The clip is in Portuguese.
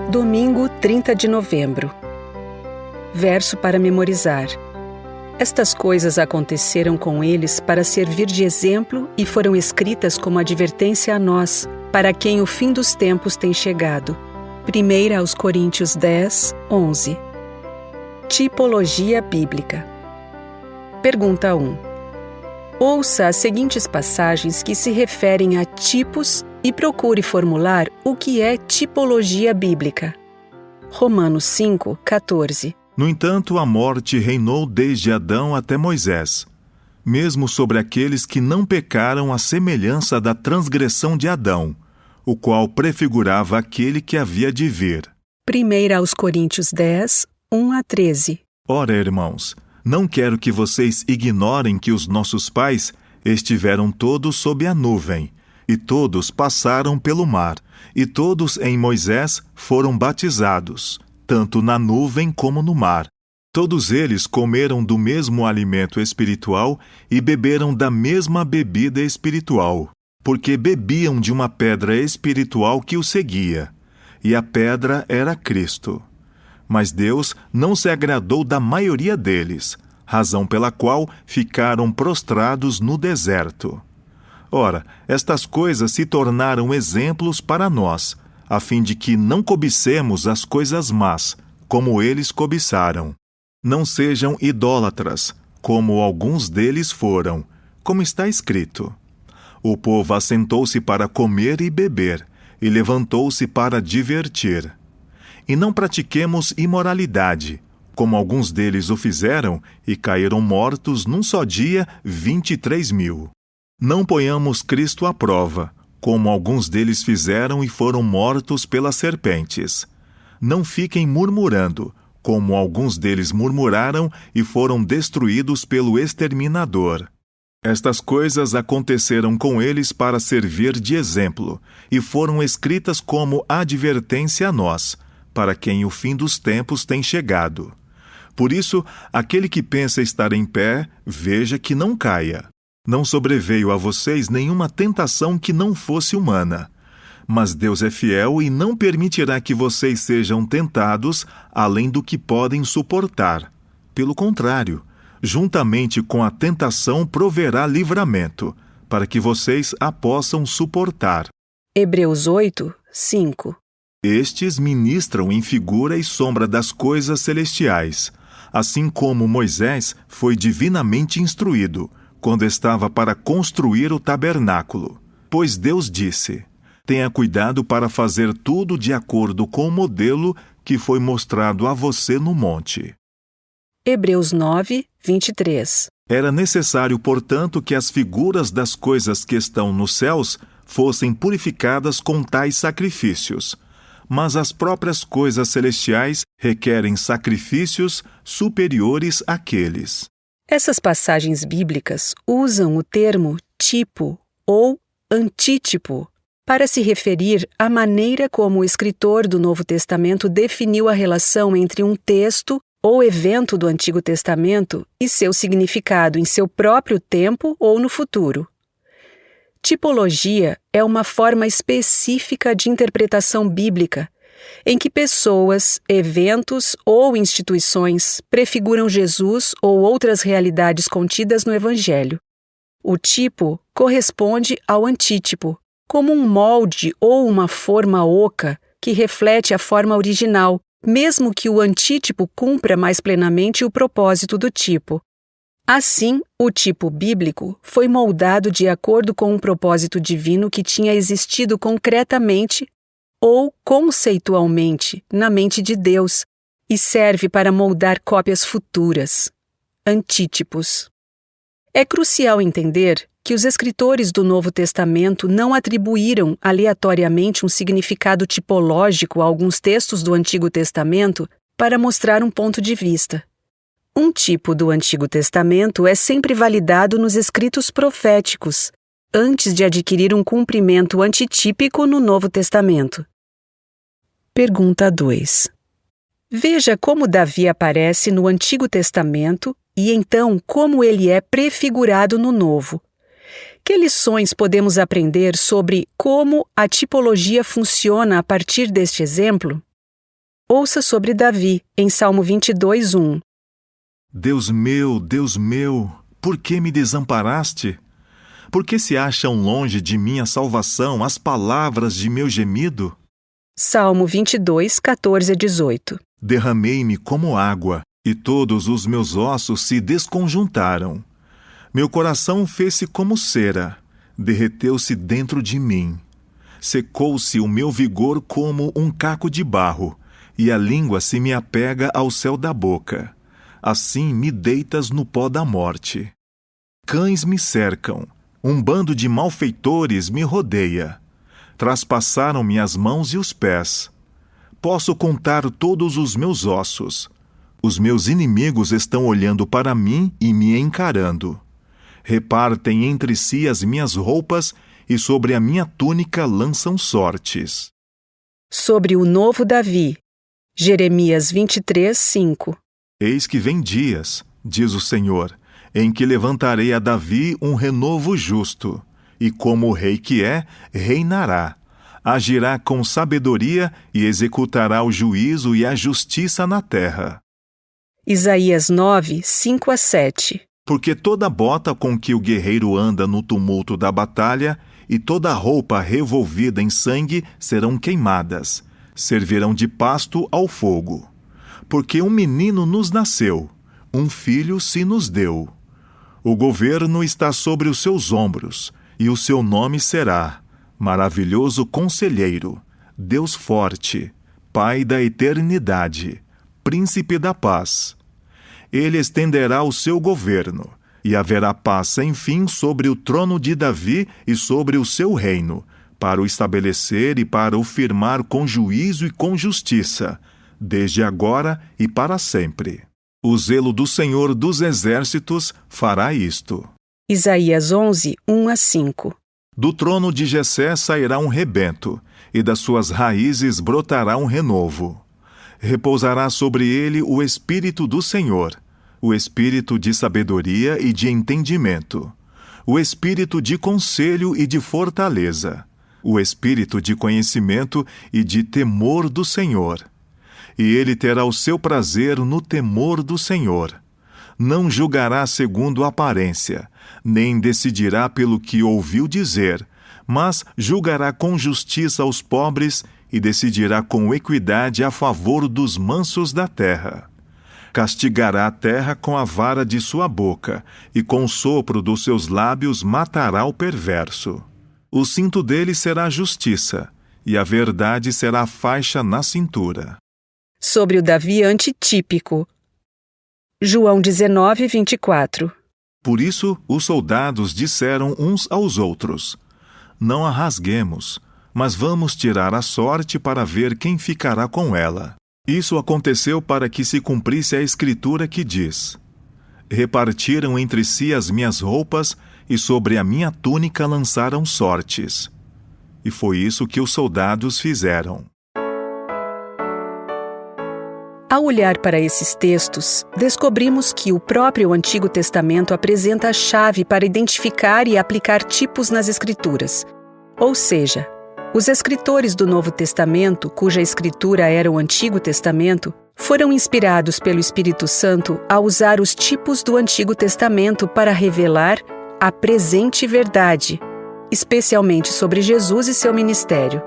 Domingo, 30 de novembro. Verso para memorizar. Estas coisas aconteceram com eles para servir de exemplo e foram escritas como advertência a nós, para quem o fim dos tempos tem chegado. 1 aos Coríntios 10, 11. Tipologia bíblica. Pergunta 1. Ouça as seguintes passagens que se referem a tipos e procure formular o que é tipologia bíblica. Romanos 5, 14. No entanto, a morte reinou desde Adão até Moisés, mesmo sobre aqueles que não pecaram à semelhança da transgressão de Adão, o qual prefigurava aquele que havia de vir. 1 aos Coríntios 10, 1 a 13. Ora, irmãos, não quero que vocês ignorem que os nossos pais estiveram todos sob a nuvem, e todos passaram pelo mar, e todos em Moisés foram batizados, tanto na nuvem como no mar. Todos eles comeram do mesmo alimento espiritual e beberam da mesma bebida espiritual, porque bebiam de uma pedra espiritual que os seguia, e a pedra era Cristo. Mas Deus não se agradou da maioria deles, razão pela qual ficaram prostrados no deserto. Ora, estas coisas se tornaram exemplos para nós, a fim de que não cobicemos as coisas más, como eles cobiçaram. Não sejam idólatras, como alguns deles foram, como está escrito. O povo assentou-se para comer e beber, e levantou-se para divertir. E não pratiquemos imoralidade, como alguns deles o fizeram, e caíram mortos num só dia 23.000. Não ponhamos Cristo à prova, como alguns deles fizeram e foram mortos pelas serpentes. Não fiquem murmurando, como alguns deles murmuraram e foram destruídos pelo exterminador. Estas coisas aconteceram com eles para servir de exemplo, e foram escritas como advertência a nós, para quem o fim dos tempos tem chegado. Por isso, aquele que pensa estar em pé, veja que não caia. Não sobreveio a vocês nenhuma tentação que não fosse humana. Mas Deus é fiel e não permitirá que vocês sejam tentados além do que podem suportar. Pelo contrário, juntamente com a tentação proverá livramento, para que vocês a possam suportar. Hebreus 8, 5. Estes ministram em figura e sombra das coisas celestiais, assim como Moisés foi divinamente instruído, quando estava para construir o tabernáculo. Pois Deus disse: tenha cuidado para fazer tudo de acordo com o modelo que foi mostrado a você no monte. Hebreus 9, 23. Era necessário, portanto, que as figuras das coisas que estão nos céus fossem purificadas com tais sacrifícios. Mas as próprias coisas celestiais requerem sacrifícios superiores àqueles. Essas passagens bíblicas usam o termo tipo ou antítipo para se referir à maneira como o escritor do Novo Testamento definiu a relação entre um texto ou evento do Antigo Testamento e seu significado em seu próprio tempo ou no futuro. Tipologia é uma forma específica de interpretação bíblica, em que pessoas, eventos ou instituições prefiguram Jesus ou outras realidades contidas no Evangelho. O tipo corresponde ao antítipo, como um molde ou uma forma oca que reflete a forma original, mesmo que o antítipo cumpra mais plenamente o propósito do tipo. Assim, o tipo bíblico foi moldado de acordo com um propósito divino que tinha existido concretamente ou conceitualmente na mente de Deus e serve para moldar cópias futuras, antítipos. É crucial entender que os escritores do Novo Testamento não atribuíram aleatoriamente um significado tipológico a alguns textos do Antigo Testamento para mostrar um ponto de vista. Um tipo do Antigo Testamento é sempre validado nos escritos proféticos, antes de adquirir um cumprimento antitípico no Novo Testamento. Pergunta 2. Veja como Davi aparece no Antigo Testamento e então como ele é prefigurado no Novo. Que lições podemos aprender sobre como a tipologia funciona a partir deste exemplo? Ouça sobre Davi, em Salmo 22:1. Deus meu, por que me desamparaste? Por que se acham longe de minha salvação as palavras de meu gemido? Salmo 22:14-18. Derramei-me como água, e todos os meus ossos se desconjuntaram. Meu coração fez-se como cera, derreteu-se dentro de mim. Secou-se o meu vigor como um caco de barro, e a língua se me apega ao céu da boca. Assim me deitas no pó da morte. Cães me cercam, um bando de malfeitores me rodeia. Traspassaram-me as mãos e os pés. Posso contar todos os meus ossos. Os meus inimigos estão olhando para mim e me encarando. Repartem entre si as minhas roupas e sobre a minha túnica lançam sortes. Sobre o novo Davi. Jeremias 23:5. Eis que vem dias, diz o Senhor, em que levantarei a Davi um renovo justo, e como o rei que é, reinará. Agirá com sabedoria e executará o juízo e a justiça na terra. Isaías 9:5-7. Porque toda bota com que o guerreiro anda no tumulto da batalha e toda roupa revolvida em sangue serão queimadas, servirão de pasto ao fogo. Porque um menino nos nasceu, um filho se nos deu. O governo está sobre os seus ombros, e o seu nome será Maravilhoso Conselheiro, Deus Forte, Pai da Eternidade, Príncipe da Paz. Ele estenderá o seu governo, e haverá paz sem fim sobre o trono de Davi e sobre o seu reino, para o estabelecer e para o firmar com juízo e com justiça, desde agora e para sempre. O zelo do Senhor dos Exércitos fará isto. Isaías 11:1-5. Do trono de Jessé sairá um rebento, e das suas raízes brotará um renovo. Repousará sobre ele o Espírito do Senhor, o Espírito de sabedoria e de entendimento, o Espírito de conselho e de fortaleza, o Espírito de conhecimento e de temor do Senhor. E ele terá o seu prazer no temor do Senhor. Não julgará segundo a aparência, nem decidirá pelo que ouviu dizer, mas julgará com justiça aos pobres e decidirá com equidade a favor dos mansos da terra. Castigará a terra com a vara de sua boca, e com o sopro dos seus lábios matará o perverso. O cinto dele será a justiça, e a verdade será a faixa na cintura. Sobre o Davi antitípico. João 19:24. Por isso os soldados disseram uns aos outros: Não a rasguemos, mas vamos tirar a sorte para ver quem ficará com ela. Isso aconteceu para que se cumprisse a escritura que diz: Repartiram entre si as minhas roupas e sobre a minha túnica lançaram sortes. E foi isso que os soldados fizeram. Ao olhar para esses textos, descobrimos que o próprio Antigo Testamento apresenta a chave para identificar e aplicar tipos nas Escrituras. Ou seja, os escritores do Novo Testamento, cuja escritura era o Antigo Testamento, foram inspirados pelo Espírito Santo a usar os tipos do Antigo Testamento para revelar a presente verdade, especialmente sobre Jesus e seu ministério.